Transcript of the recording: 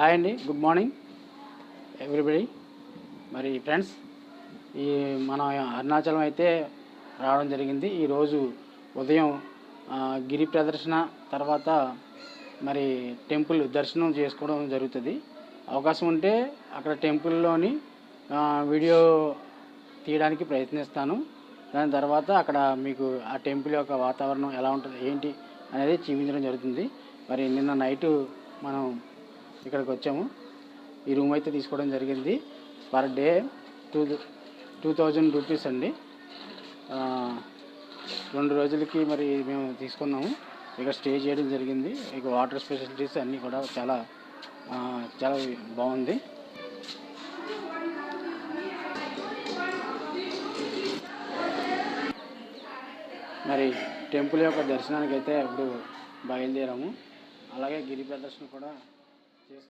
Hi అండి, good morning everybody. మరి friends, ఈ మన అరుణాచలం అయితే రావడం జరిగింది. ఈరోజు ఉదయం గిరి ప్రదర్శన తర్వాత మరి టెంపుల్ దర్శనం చేసుకోవడం జరుగుతుంది. అవకాశం ఉంటే అక్కడ టెంపుల్లోని వీడియో తీయడానికి ప్రయత్నిస్తాను. దాని తర్వాత అక్కడ మీకు ఆ టెంపుల్ యొక్క వాతావరణం ఎలా ఉంటుంది ఏంటి అనేది చూపించడం జరుగుతుంది. మరి నిన్న నైటు మనం ఇక్కడికి వచ్చాము. ఈ రూమ్ అయితే తీసుకోవడం జరిగింది. పర్ డే 2000 రూపీస్ అండి. 2 రోజులకి మరి మేము తీసుకున్నాము. ఇక్కడ స్టే చేయడం జరిగింది. ఇక వాటర్ ఫెసిలిటీస్ అన్నీ కూడా చాలా బాగుంది. మరి టెంపుల్ యొక్క దర్శనానికి అయితే ఇప్పుడు బయలుదేరాము. అలాగే గిరి ప్రదర్శన కూడా